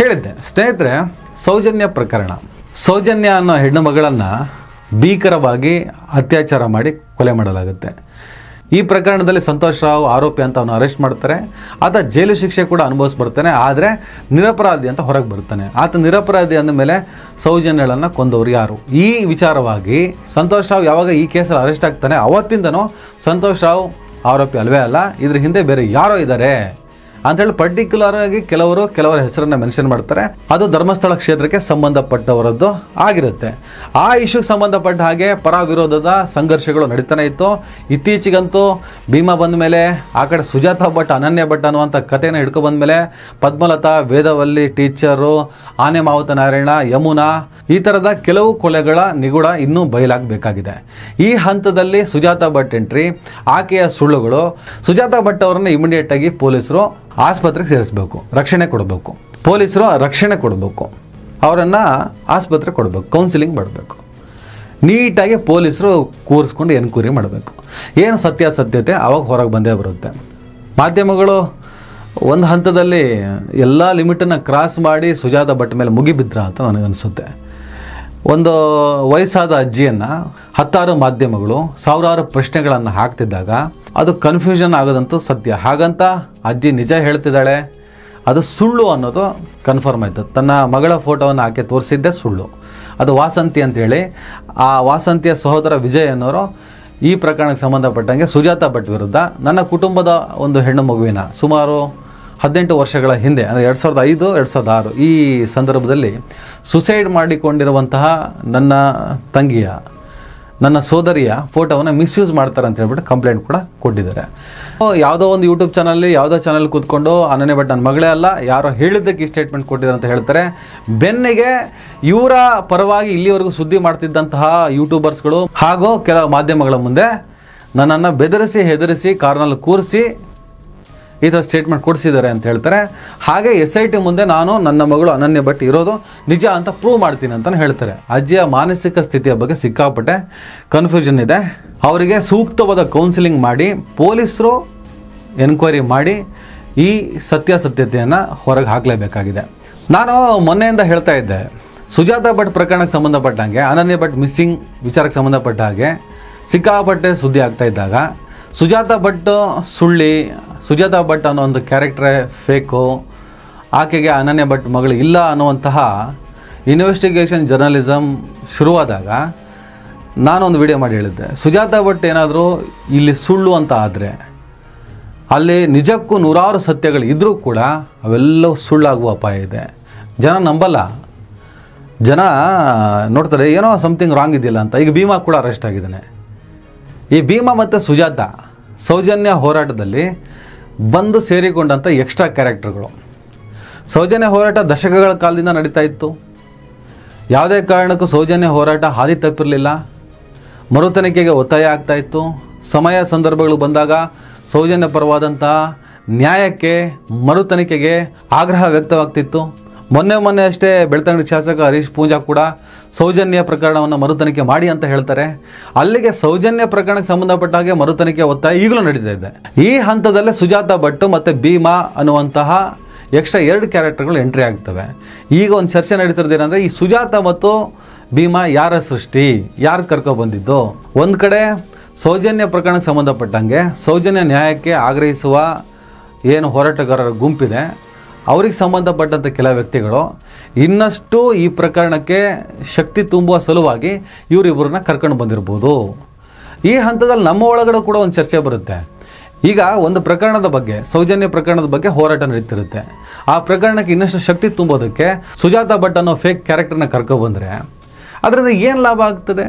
ಹೇಳಿದ್ದೆ. ಸ್ನೇಹಿತರೆ, ಸೌಜನ್ಯ ಪ್ರಕರಣ. ಸೌಜನ್ಯ ಅನ್ನೋ ಹೆಣ್ಣು ಮಗಳನ್ನು ಭೀಕರವಾಗಿ ಅತ್ಯಾಚಾರ ಮಾಡಿ ಕೊಲೆ ಮಾಡಲಾಗುತ್ತೆ. ಈ ಪ್ರಕರಣದಲ್ಲಿ ಸಂತೋಷ್ ರಾವ್ ಆರೋಪಿ ಅಂತ ಅವನು ಅರೆಸ್ಟ್ ಮಾಡ್ತಾರೆ. ಆತ ಜೈಲು ಶಿಕ್ಷೆ ಕೂಡ ಅನುಭವಿಸ್ಬರ್ತಾನೆ, ಆದರೆ ನಿರಪರಾಧಿ ಅಂತ ಹೊರಗೆ ಬರ್ತಾನೆ. ಆತ ನಿರಪರಾಧಿ ಅಂದಮೇಲೆ ಸೌಜನ್ಯಗಳನ್ನು ಕೊಂದವರು ಯಾರು? ಈ ವಿಚಾರವಾಗಿ ಸಂತೋಷ್ ರಾವ್ ಯಾವಾಗ ಈ ಕೇಸಲ್ಲಿ ಅರೆಸ್ಟ್ ಆಗ್ತಾನೆ ಅವತ್ತಿಂದನೂ ಸಂತೋಷ್ ರಾವ್ ಆರೋಪಿ ಅಲ್ವೇ ಅಲ್ಲ, ಇದ್ರ ಹಿಂದೆ ಬೇರೆ ಯಾರೋ ಇದ್ದಾರೆ ಅಂಥೇಳಿ ಪರ್ಟಿಕ್ಯುಲರ್ ಆಗಿ ಕೆಲವರ ಹೆಸರನ್ನು ಮೆನ್ಷನ್ ಮಾಡ್ತಾರೆ. ಅದು ಧರ್ಮಸ್ಥಳ ಕ್ಷೇತ್ರಕ್ಕೆ ಸಂಬಂಧಪಟ್ಟವರದ್ದು ಆಗಿರುತ್ತೆ. ಆ ಇಶ್ಯೂಗೆ ಸಂಬಂಧಪಟ್ಟ ಹಾಗೆ ಪರ ವಿರೋಧದ ಸಂಘರ್ಷಗಳು ನಡೀತಾನೆ ಇತ್ತು. ಇತ್ತೀಚೆಗಂತೂ ಭೀಮಾ ಬಂದ ಮೇಲೆ ಆ ಕಡೆ ಸುಜಾತಾ ಭಟ್, ಅನನ್ಯ ಭಟ್ ಅನ್ನುವಂಥ ಕಥೆನ ಹಿಡ್ಕೊಬಂದ ಮೇಲೆ ಪದ್ಮಲತಾ, ವೇದವಲ್ಲಿ ಟೀಚರು, ಆನೆ ಮಾವುತ ನಾರಾಯಣ, ಯಮುನಾ, ಈ ಥರದ ಕೆಲವು ಕೊಲೆಗಳ ನಿಗೂಢ ಇನ್ನೂ ಬಯಲಾಗಬೇಕಾಗಿದೆ. ಈ ಹಂತದಲ್ಲಿ ಸುಜಾತಾ ಭಟ್ ಎಂಟ್ರಿ, ಆಕೆಯ ಸುಳ್ಳುಗಳು, ಸುಜಾತಾ ಭಟ್ ಅವರನ್ನು ಇಮಿಡಿಯೇಟ್ ಆಗಿ ಪೊಲೀಸರು ಆಸ್ಪತ್ರೆಗೆ ಸೇರಿಸಬೇಕು, ರಕ್ಷಣೆ ಕೊಡಬೇಕು. ಪೊಲೀಸರು ರಕ್ಷಣೆ ಕೊಡಬೇಕು, ಅವರನ್ನು ಆಸ್ಪತ್ರೆ ಕೊಡಬೇಕು, ಕೌನ್ಸಿಲಿಂಗ್ ಮಾಡಬೇಕು. ನೀಟಾಗಿ ಪೊಲೀಸರು ಕೂರಿಸ್ಕೊಂಡು ಎನ್ಕ್ವೈರಿ ಮಾಡಬೇಕು. ಏನು ಸತ್ಯಾಸತ್ಯತೆ ಅವಾಗ ಹೊರಗೆ ಬಂದೇ ಬರುತ್ತೆ. ಮಾಧ್ಯಮಗಳು ಒಂದು ಹಂತದಲ್ಲಿ ಎಲ್ಲ ಲಿಮಿಟನ್ನು ಕ್ರಾಸ್ ಮಾಡಿ ಸುಜಾತಾ ಭಟ್ ಮೇಲೆ ಮುಗಿಬಿದ್ರ ಅಂತ ನನಗನ್ನಿಸುತ್ತೆ. ಒಂದು ವಯಸ್ಸಾದ ಅಜ್ಜಿಯನ್ನು 10 ಮಾಧ್ಯಮಗಳು ಸಾವಿರಾರು ಪ್ರಶ್ನೆಗಳನ್ನು ಹಾಕ್ತಿದ್ದಾಗ ಅದು ಕನ್ಫ್ಯೂಷನ್ ಆಗೋದಂತೂ ಸತ್ಯ. ಹಾಗಂತ ಅಜ್ಜಿ ನಿಜ ಹೇಳ್ತಿದ್ದಾಳೆ, ಅದು ಸುಳ್ಳು ಅನ್ನೋದು ಕನ್ಫರ್ಮ್ ಆಯಿತು. ತನ್ನ ಮಗಳ ಫೋಟೋವನ್ನು ಆಕೆ ತೋರಿಸಿದ್ದೇ ಸುಳ್ಳು. ಅದು ವಾಸಂತಿ ಅಂತೇಳಿ, ಆ ವಾಸಂತಿಯ ಸಹೋದರ ವಿಜಯ್ ಅನ್ನೋರು ಈ ಪ್ರಕರಣಕ್ಕೆ ಸಂಬಂಧಪಟ್ಟಂಗೆ ಸುಜಾತಾ ಭಟ್ ವಿರುದ್ಧ ನನ್ನ ಕುಟುಂಬದ ಒಂದು ಹೆಣ್ಣು ಮಗುವಿನ ಸುಮಾರು 18 ವರ್ಷಗಳ ಹಿಂದೆ, ಅಂದರೆ 2005, 2006 ಈ ಸಂದರ್ಭದಲ್ಲಿ ಸುಸೈಡ್ ಮಾಡಿಕೊಂಡಿರುವಂತಹ ನನ್ನ ತಂಗಿಯ, ನನ್ನ ಸೋದರಿಯ ಫೋಟೋವನ್ನು ಮಿಸ್ಯೂಸ್ ಮಾಡ್ತಾರೆ ಅಂತ ಹೇಳ್ಬಿಟ್ಟು ಕಂಪ್ಲೇಂಟ್ ಕೂಡ ಕೊಟ್ಟಿದ್ದಾರೆ. ಯಾವುದೋ ಒಂದು ಯೂಟ್ಯೂಬ್ ಚಾನಲ್ಲಿ, ಯಾವುದೋ ಚಾನಲ್ ಕೂತ್ಕೊಂಡು ಅನನ್ಯ ಭಟ್ ನನ್ನ ಮಗಳೇ ಅಲ್ಲ, ಯಾರೋ ಹೇಳಿದ್ದಕ್ಕೆ ಈ ಸ್ಟೇಟ್ಮೆಂಟ್ ಕೊಟ್ಟಿದ್ದಾರೆ ಅಂತ ಹೇಳ್ತಾರೆ. ಬೆನ್ನಿಗೆ ಇವರ ಪರವಾಗಿ ಇಲ್ಲಿವರೆಗೂ ಸುದ್ದಿ ಮಾಡ್ತಿದ್ದಂತಹ ಯೂಟ್ಯೂಬರ್ಸ್ಗಳು ಹಾಗೂ ಕೆಲವು ಮಾಧ್ಯಮಗಳ ಮುಂದೆ ನನ್ನನ್ನು ಬೆದರಿಸಿ ಹೆದರಿಸಿ ಕಾರ್ನಲ್ಲಿ ಕೂರಿಸಿ ಈ ಥರ ಸ್ಟೇಟ್ಮೆಂಟ್ ಕೊಡಿಸಿದ್ದಾರೆ ಅಂತ ಹೇಳ್ತಾರೆ. ಹಾಗೆ SIT ಮುಂದೆ ನಾನು ನನ್ನ ಮಗಳು ಅನನ್ಯ ಭಟ್ ಇರೋದು ನಿಜ ಅಂತ ಪ್ರೂವ್ ಮಾಡ್ತೀನಿ ಅಂತಲೇ ಹೇಳ್ತಾರೆ. ಅಜ್ಜಿಯ ಮಾನಸಿಕ ಸ್ಥಿತಿಯ ಬಗ್ಗೆ ಸಿಕ್ಕಾಪಟ್ಟೆ ಕನ್ಫ್ಯೂಷನ್ ಇದೆ. ಅವರಿಗೆ ಸೂಕ್ತವಾದ ಕೌನ್ಸಿಲಿಂಗ್ ಮಾಡಿ ಪೊಲೀಸರು ಎನ್ಕ್ವೈರಿ ಮಾಡಿ ಈ ಸತ್ಯಾಸತ್ಯತೆಯನ್ನು ಹೊರಗೆ ಹಾಕಲೇಬೇಕಾಗಿದೆ. ನಾನು ಮೊನ್ನೆಯಿಂದ ಹೇಳ್ತಾ ಇದ್ದೆ, ಸುಜಾತಾ ಭಟ್ ಪ್ರಕರಣಕ್ಕೆ ಸಂಬಂಧಪಟ್ಟಂಗೆ, ಅನನ್ಯ ಭಟ್ ಮಿಸ್ಸಿಂಗ್ ವಿಚಾರಕ್ಕೆ ಸಂಬಂಧಪಟ್ಟ ಹಾಗೆ ಸಿಕ್ಕಾಪಟ್ಟೆ ಸುದ್ದಿ ಆಗ್ತಾ ಇದ್ದಾಗ ಸುಜಾತಾ ಭಟ್ ಸುಳ್ಳಿ, ಸುಜಾತಾ ಭಟ್ ಅನ್ನೋ ಒಂದು ಕ್ಯಾರೆಕ್ಟ್ರೇ ಫೇಕು, ಆಕೆಗೆ ಅನನ್ಯ ಭಟ್ ಮಗಳು ಇಲ್ಲ ಅನ್ನುವಂತಹ ಇನ್ವೆಸ್ಟಿಗೇಷನ್ ಜರ್ನಲಿಸಮ್ ಶುರುವಾದಾಗ ನಾನೊಂದು ವಿಡಿಯೋ ಮಾಡಿ ಹೇಳಿದ್ದೆ, ಸುಜಾತಾ ಭಟ್ ಏನಾದರೂ ಇಲ್ಲಿ ಸುಳ್ಳು ಅಂತ ಆದರೆ ಅಲ್ಲಿ ನಿಜಕ್ಕೂ 100 ಸತ್ಯಗಳು ಇದ್ದರೂ ಕೂಡ ಅವೆಲ್ಲವೂ ಸುಳ್ಳಾಗುವ ಅಪಾಯ ಇದೆ. ಜನ ನಂಬಲ್ಲ, ಜನ ನೋಡ್ತಾರೆ ಏನೋ ಸಮಥಿಂಗ್ ರಾಂಗ್ ಇದೆಯಲ್ಲ ಅಂತ. ಈಗ ಭೀಮಾ ಕೂಡ ಅರೆಸ್ಟ್ ಆಗಿದ್ದಾನೆ. ಈ ಭೀಮಾ ಮತ್ತು ಸುಜಾತಾ ಸೌಜನ್ಯ ಹೋರಾಟದಲ್ಲಿ ಬಂದು ಸೇರಿಕೊಂಡಂಥ ಎಕ್ಸ್ಟ್ರಾ ಕ್ಯಾರೆಕ್ಟರ್ಗಳು. ಸೌಜನ್ಯ ಹೋರಾಟ ದಶಕಗಳ ಕಾಲದಿಂದ ನಡೀತಾ ಇತ್ತು. ಯಾವುದೇ ಕಾರಣಕ್ಕೂ ಸೌಜನ್ಯ ಹೋರಾಟ ಹಾದಿ ತಪ್ಪಿರಲಿಲ್ಲ. ಮರುತನಿಖೆಗೆ ಒತ್ತಾಯ ಆಗ್ತಾ ಇತ್ತು. ಸಮಯ ಸಂದರ್ಭಗಳು ಬಂದಾಗ ಸೌಜನ್ಯ ಪರವಾದಂಥ ನ್ಯಾಯಕ್ಕೆ, ಮರುತನಿಖೆಗೆ ಆಗ್ರಹ ವ್ಯಕ್ತವಾಗ್ತಿತ್ತು. ಮೊನ್ನೆ ಅಷ್ಟೇ ಬೆಳ್ತಂಗಡಿ ಶಾಸಕ ಹರೀಶ್ ಪೂಂಜಾ ಕೂಡ ಸೌಜನ್ಯ ಪ್ರಕರಣವನ್ನು ಮರುತನಿಖೆ ಮಾಡಿ ಅಂತ ಹೇಳ್ತಾರೆ. ಅಲ್ಲಿಗೆ ಸೌಜನ್ಯ ಪ್ರಕರಣಕ್ಕೆ ಸಂಬಂಧಪಟ್ಟ ಹಾಗೆ ಮರುತನಿಖೆ ಒತ್ತಾಯ ಈಗಲೂ ನಡೀತಾ ಇದೆ. ಈ ಹಂತದಲ್ಲೇ ಸುಜಾತಾ ಭಟ್ ಮತ್ತು ಭೀಮಾ ಅನ್ನುವಂತಹ ಎಕ್ಸ್ಟ್ರಾ 2 ಕ್ಯಾರೆಕ್ಟರ್ಗಳು ಎಂಟ್ರಿ ಆಗ್ತವೆ. ಈಗ ಒಂದು ಚರ್ಚೆ ನಡೀತಿರೋದೇನೆಂದರೆ, ಈ ಸುಜಾತಾ ಮತ್ತು ಭೀಮಾ ಯಾರ ಸೃಷ್ಟಿ, ಯಾರು ಕರ್ಕೊಬಂದಿದ್ದು? ಒಂದು ಕಡೆ ಸೌಜನ್ಯ ಪ್ರಕರಣಕ್ಕೆ ಸಂಬಂಧಪಟ್ಟಂಗೆ ಸೌಜನ್ಯ ನ್ಯಾಯಕ್ಕೆ ಆಗ್ರಹಿಸುವ ಏನು ಹೋರಾಟಗಾರರ ಗುಂಪಿದೆ, ಅವ್ರಿಗೆ ಸಂಬಂಧಪಟ್ಟಂಥ ಕೆಲ ವ್ಯಕ್ತಿಗಳು ಇನ್ನಷ್ಟು ಈ ಪ್ರಕರಣಕ್ಕೆ ಶಕ್ತಿ ತುಂಬುವ ಸಲುವಾಗಿ ಇವರಿಬ್ಬರನ್ನ ಕರ್ಕೊಂಡು ಬಂದಿರ್ಬೋದು. ಈ ಹಂತದಲ್ಲಿ ನಮ್ಮ ಒಳಗಡೆ ಕೂಡ ಒಂದು ಚರ್ಚೆ ಬರುತ್ತೆ. ಈಗ ಒಂದು ಪ್ರಕರಣದ ಬಗ್ಗೆ, ಸೌಜನ್ಯ ಪ್ರಕರಣದ ಬಗ್ಗೆ ಹೋರಾಟ ನಡೀತಿರುತ್ತೆ. ಆ ಪ್ರಕರಣಕ್ಕೆ ಇನ್ನಷ್ಟು ಶಕ್ತಿ ತುಂಬೋದಕ್ಕೆ ಸುಜಾತಾ ಭಟ್ ಅನ್ನೋ ಫೇಕ್ ಕ್ಯಾರೆಕ್ಟರ್ನ ಕರ್ಕೊಬಂದರೆ ಅದರಿಂದ ಏನು ಲಾಭ ಆಗ್ತದೆ?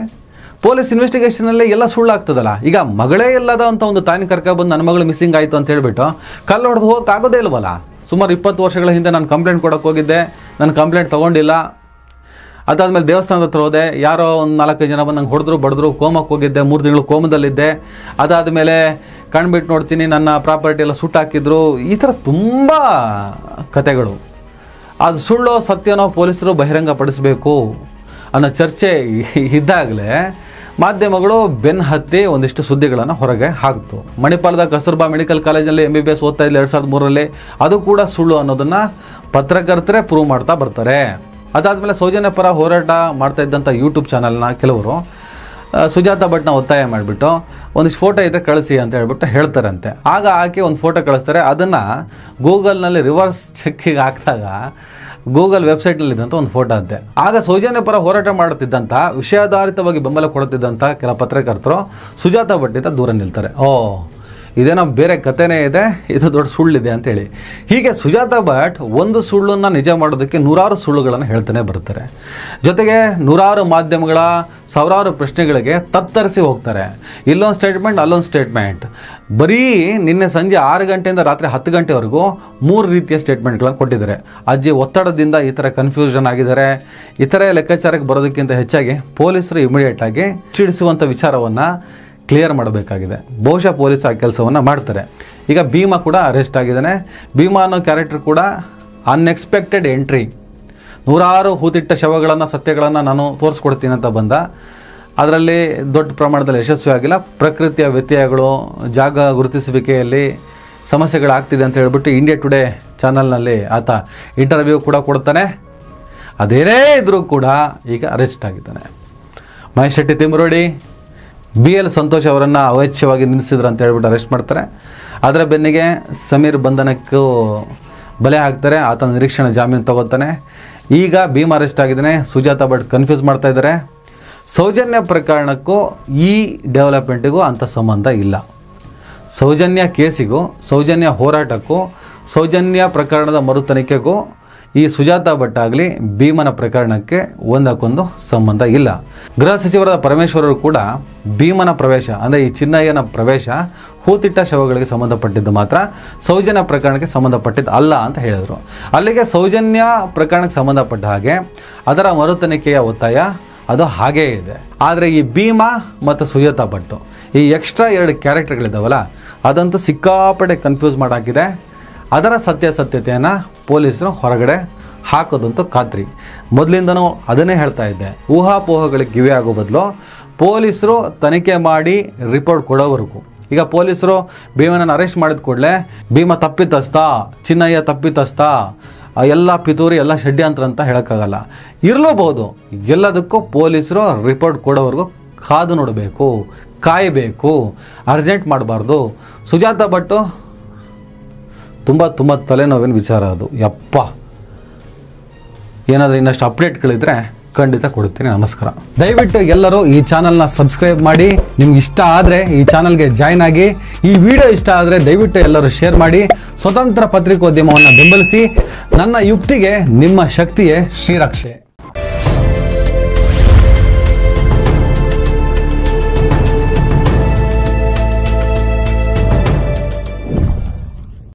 ಪೊಲೀಸ್ ಇನ್ವೆಸ್ಟಿಗೇಷನಲ್ಲೇ ಎಲ್ಲ ಸುಳ್ಳಾಗ್ತದಲ್ಲ. ಈಗ ಮಗಳೇ ಇಲ್ಲದ ಅಂತ ಒಂದು ತಾಯಿನ ಕರ್ಕೊಬಂದು ನನ್ನ ಮಗಳು ಮಿಸ್ಸಿಂಗ್ ಆಯಿತು ಅಂತ ಹೇಳ್ಬಿಟ್ಟು ಕಲ್ಲು ಹೊಡೆದು ಹೋಗೋಕ್ಕಾಗೋದೇ ಇಲ್ವಲ್ಲ. ಸುಮಾರು 20 ವರ್ಷಗಳ ಹಿಂದೆ ನಾನು ಕಂಪ್ಲೇಂಟ್ ಕೊಡೋಕ್ಕೆ ಹೋಗಿದ್ದೆ, ನಾನು ಕಂಪ್ಲೇಂಟ್ ತೊಗೊಂಡಿಲ್ಲ. ಅದಾದಮೇಲೆ ದೇವಸ್ಥಾನದ ಹತ್ರ ಹೋದೆ, ಯಾರೋ ಒಂದು 4-5 ಜನ ಬಂದು ನಂಗೆ ಹೊಡೆದ್ರು ಬಡಿದ್ರು, ಕೋಮಕ್ಕೆ ಹೋಗಿದ್ದೆ, 3 ತಿಂಗಳು ಕೋಮದಲ್ಲಿದ್ದೆ. ಅದಾದಮೇಲೆ ಕಣ್ಬಿಟ್ಟು ನೋಡ್ತೀನಿ ನನ್ನ ಪ್ರಾಪರ್ಟಿ ಎಲ್ಲ ಸುಟ್ಟಾಕಿದ್ರು. ಈ ಥರ ತುಂಬ ಕತೆಗಳು. ಅದು ಸುಳ್ಳೋ ಸತ್ಯನೋ ಪೊಲೀಸರು ಬಹಿರಂಗಪಡಿಸಬೇಕು ಅನ್ನೋ ಚರ್ಚೆ ಇದ್ದಾಗಲೇ ಮಾಧ್ಯಮಗಳು ಬೆನ್ನು ಹತ್ತಿ ಒಂದಿಷ್ಟು ಸುದ್ದಿಗಳನ್ನು ಹೊರಗೆ ಹಾಕ್ತು. ಮಣಿಪಾಲದ ಕಸ್ತೂರ್ಬಾ ಮೆಡಿಕಲ್ ಕಾಲೇಜಲ್ಲಿ MBBS ಓದ್ತಾ ಇದ್ದ 2003ರಲ್ಲಿ, ಅದು ಕೂಡ ಸುಳ್ಳು ಅನ್ನೋದನ್ನು ಪತ್ರಕರ್ತರೇ ಪ್ರೂವ್ ಮಾಡ್ತಾ ಬರ್ತಾರೆ. ಅದಾದಮೇಲೆ ಸೌಜನ್ಯ ಪರ ಹೋರಾಟ ಮಾಡ್ತಾ ಇದ್ದಂಥ ಯೂಟ್ಯೂಬ್ ಚಾನಲ್ನ ಕೆಲವರು ಸುಜಾತಾ ಭಟ್ನ ಒತ್ತಾಯ ಮಾಡಿಬಿಟ್ಟು ಒಂದಿಷ್ಟು ಫೋಟೋ ಇದ್ದರೆ ಕಳಿಸಿ ಅಂತ ಹೇಳ್ಬಿಟ್ಟು ಹೇಳ್ತಾರಂತೆ. ಆಗ ಆಕೆ ಒಂದು ಫೋಟೋ ಕಳಿಸ್ತಾರೆ. ಅದನ್ನು ಗೂಗಲ್ನಲ್ಲಿ ರಿವರ್ಸ್ ಚೆಕ್ಕಿಗೆ ಹಾಕಿದಾಗ ಗೂಗಲ್ ವೆಬ್ಸೈಟ್ನಲ್ಲಿದ್ದಂಥ ಒಂದು ಫೋಟೋ ಅಂತೆ. ಆಗ ಸೌಜನ್ಯ ಪರ ಹೋರಾಟ ಮಾಡುತ್ತಿದ್ದಂಥ, ವಿಷಯಾಧಾರಿತವಾಗಿ ಬೆಂಬಲ ಕೊಡುತ್ತಿದ್ದಂಥ ಕೆಲ ಪತ್ರಕರ್ತರು ಸುಜಾತಾ ಭಟ್ಟಿಂದ ದೂರ ನಿಲ್ತಾರೆ. ಇದೇನೋ ಬೇರೆ ಕಥೆನೇ ಇದೆ, ಇದು ದೊಡ್ಡ ಸುಳ್ಳಿದೆ ಅಂತೇಳಿ. ಹೀಗೆ ಸುಜಾತಾ ಭಟ್ ಒಂದು ಸುಳ್ಳನ್ನು ನಿಜ ಮಾಡೋದಕ್ಕೆ ನೂರಾರು ಸುಳ್ಳುಗಳನ್ನು ಹೇಳ್ತಾನೆ ಬರ್ತಾರೆ. ಜೊತೆಗೆ ನೂರಾರು ಮಾಧ್ಯಮಗಳ ಸಾವಿರಾರು ಪ್ರಶ್ನೆಗಳಿಗೆ ತತ್ತರಿಸಿ ಹೋಗ್ತಾರೆ. ಇಲ್ಲೊಂದು ಸ್ಟೇಟ್ಮೆಂಟ್, ಅಲ್ಲೊಂದು ಸ್ಟೇಟ್ಮೆಂಟ್. ಬರೀ ನಿನ್ನೆ ಸಂಜೆ 6 ಗಂಟೆಯಿಂದ ರಾತ್ರಿ 10 ಗಂಟೆವರೆಗೂ 3 ರೀತಿಯ ಸ್ಟೇಟ್ಮೆಂಟ್ಗಳನ್ನು ಕೊಟ್ಟಿದ್ದಾರೆ. ಅಜ್ಜಿ ಒತ್ತಡದಿಂದ ಈ ಥರ ಕನ್ಫ್ಯೂಷನ್ ಆಗಿದ್ದಾರೆ. ಇತರೆ ಲೆಕ್ಕಾಚಾರಕ್ಕೆ ಬರೋದಕ್ಕಿಂತ ಹೆಚ್ಚಾಗಿ ಪೊಲೀಸರು ಇಮಿಡಿಯೇಟಾಗಿ ಚಿಡಿಸುವಂಥ ವಿಚಾರವನ್ನು ಕ್ಲಿಯರ್ ಮಾಡಬೇಕಾಗಿದೆ. ಬಹುಶಃ ಪೊಲೀಸ್ ಆ ಕೆಲಸವನ್ನು ಮಾಡ್ತಾರೆ. ಈಗ ಭೀಮಾ ಕೂಡ ಅರೆಸ್ಟ್ ಆಗಿದ್ದಾನೆ. ಭೀಮಾ ಅನ್ನೋ ಕ್ಯಾರೆಕ್ಟರ್ ಕೂಡ ಅನ್ಎಕ್ಸ್ಪೆಕ್ಟೆಡ್ ಎಂಟ್ರಿ. ನೂರಾರು ಹೂತಿಟ್ಟ ಶವಗಳನ್ನು, ಸತ್ಯಗಳನ್ನು ನಾನು ತೋರಿಸ್ಕೊಡ್ತೀನಿ ಅಂತ ಬಂದ. ಅದರಲ್ಲಿ ದೊಡ್ಡ ಪ್ರಮಾಣದಲ್ಲಿ ಯಶಸ್ವಿ ಆಗಿಲ್ಲ. ಪ್ರಕೃತಿಯ ವ್ಯತ್ಯಯಗಳು, ಜಾಗ ಗುರುತಿಸುವಿಕೆಯಲ್ಲಿ ಸಮಸ್ಯೆಗಳಾಗ್ತಿದೆ ಅಂತ ಹೇಳ್ಬಿಟ್ಟು ಇಂಡಿಯಾ ಟುಡೇ ಚಾನಲ್ನಲ್ಲಿ ಆತ ಇಂಟರ್ವ್ಯೂ ಕೂಡ ಕೊಡ್ತಾನೆ. ಅದೇನೇ ಇದ್ರೂ ಕೂಡ ಈಗ ಅರೆಸ್ಟ್ ಆಗಿದ್ದಾನೆ. ಮಹೇಶ್ ಶೆಟ್ಟಿ ತಿಮ್ರೋಡಿ, BL ಸಂತೋಷ್ ಅವರನ್ನು ಅವೇಚ್ಛವಾಗಿ ನಿಲ್ಲಿಸಿದ್ರು ಅಂತ ಹೇಳ್ಬಿಟ್ಟು ಅರೆಸ್ಟ್ ಮಾಡ್ತಾರೆ. ಅದರ ಬೆನ್ನಿಗೆ ಸಮೀರ್ ಬಂಧನಕ್ಕೂ ಬಲೆ ಹಾಕ್ತಾರೆ. ಆತನ ನಿರೀಕ್ಷಣೆ ಜಾಮೀನು ತಗೋತಾನೆ. ಈಗ ಭೀಮ್ ಅರೆಸ್ಟ್ ಆಗಿದ್ದಾನೆ. ಸುಜಾತಾ ಭಟ್ ಕನ್ಫ್ಯೂಸ್ ಮಾಡ್ತಾ ಇದ್ದಾರೆ. ಸೌಜನ್ಯ ಪ್ರಕರಣಕ್ಕೂ ಈ ಡೆವಲಪ್ಮೆಂಟಿಗೂ ಅಂಥ ಸಂಬಂಧ ಇಲ್ಲ. ಸೌಜನ್ಯ ಕೇಸಿಗೂ, ಸೌಜನ್ಯ ಹೋರಾಟಕ್ಕೂ, ಸೌಜನ್ಯ ಪ್ರಕರಣದ ಮರುತನಿಖೆಗೂ ಈ ಸುಜಾತಾ ಭಟ್ ಆಗಲಿ ಭೀಮನ ಪ್ರಕರಣಕ್ಕೆ ಒಂದಕ್ಕೊಂದು ಸಂಬಂಧ ಇಲ್ಲ. ಗೃಹ ಸಚಿವರಾದ ಪರಮೇಶ್ವರರು ಕೂಡ ಭೀಮನ ಪ್ರವೇಶ ಅಂದರೆ ಈ ಚಿನ್ನಯ್ಯನ ಪ್ರವೇಶ ಹೂತಿಟ್ಟ ಶವಗಳಿಗೆ ಸಂಬಂಧಪಟ್ಟಿದ್ದು ಮಾತ್ರ, ಸೌಜನ್ಯ ಪ್ರಕರಣಕ್ಕೆ ಸಂಬಂಧಪಟ್ಟಿದ್ದು ಅಲ್ಲ ಅಂತ ಹೇಳಿದರು. ಅಲ್ಲಿಗೆ ಸೌಜನ್ಯ ಪ್ರಕರಣಕ್ಕೆ ಸಂಬಂಧಪಟ್ಟ ಹಾಗೆ ಅದರ ಮರುತನಿಖೆಯ ಒತ್ತಾಯ ಅದು ಹಾಗೇ ಇದೆ. ಆದರೆ ಈ ಭೀಮಾ ಮತ್ತು ಸುಜಾತಾ ಭಟ್ ಈ ಎಕ್ಸ್ಟ್ರಾ 2 ಕ್ಯಾರೆಕ್ಟರ್ಗಳಿದ್ದಾವಲ್ಲ, ಅದಂತೂ ಸಿಕ್ಕಾಪಟ್ಟೆ ಕನ್ಫ್ಯೂಸ್ ಮಾಡಾಕಿದೆ. ಅದರ ಸತ್ಯಾಸತ್ಯತೆಯನ್ನು ಪೊಲೀಸರು ಹೊರಗಡೆ ಹಾಕೋದಂತೂ ಖಾತ್ರಿ. ಮೊದಲಿಂದನೂ ಅದನ್ನೇ ಹೇಳ್ತಾ ಇದ್ದೆ. ಊಹಾಪೋಹಗಳಿಗೆ ಗಿವೆ ಆಗೋ ಬದಲು ಪೊಲೀಸರು ತನಿಖೆ ಮಾಡಿ ರಿಪೋರ್ಟ್ ಕೊಡೋವರೆಗೂ. ಈಗ ಪೊಲೀಸರು ಭೀಮನನ್ನು ಅರೆಸ್ಟ್ ಮಾಡಿದ ಕೂಡಲೇ ಭೀಮ ತಪ್ಪಿತಸ್ಥ, ಚಿನ್ನಯ್ಯ ತಪ್ಪಿತಸ್ಥ, ಎಲ್ಲ ಪಿತೂರಿ, ಎಲ್ಲ ಷಡ್ಯಂತ್ರ ಅಂತ ಹೇಳೋಕ್ಕಾಗಲ್ಲ. ಇರಲೂಬಹುದು. ಎಲ್ಲದಕ್ಕೂ ಪೊಲೀಸರು ರಿಪೋರ್ಟ್ ಕೊಡೋವರೆಗೂ ಕಾದು ನೋಡಬೇಕು, ಕಾಯಬೇಕು, ಅರ್ಜೆಂಟ್ ಮಾಡಬಾರ್ದು. ಸುಜಾತಾ ಭಟ್ ತುಂಬ ತುಂಬ ತಲೆನೋವಿನ ವಿಚಾರ ಅದು. ಯಪ್ಪ, ಏನಾದರೂ ಇನ್ನಷ್ಟು ಅಪ್ಡೇಟ್ಗಳಿದ್ರೆ ಖಂಡಿತ ಕೊಡ್ತೀನಿ. ನಮಸ್ಕಾರ. ದಯವಿಟ್ಟು ಎಲ್ಲರೂ ಈ ಚಾನಲ್ನ ಸಬ್ಸ್ಕ್ರೈಬ್ ಮಾಡಿ. ನಿಮ್ಗೆ ಇಷ್ಟ ಆದರೆ ಈ ಚಾನಲ್ಗೆ ಜಾಯ್ನ್ ಆಗಿ. ಈ ವಿಡಿಯೋ ಇಷ್ಟ ಆದರೆ ದಯವಿಟ್ಟು ಎಲ್ಲರೂ ಶೇರ್ ಮಾಡಿ. ಸ್ವತಂತ್ರ ಪತ್ರಿಕೋದ್ಯಮವನ್ನು ಬೆಂಬಲಿಸಿ. ನನ್ನ ಯುಕ್ತಿಗೆ ನಿಮ್ಮ ಶಕ್ತಿಯೇ ಶ್ರೀರಕ್ಷೆ.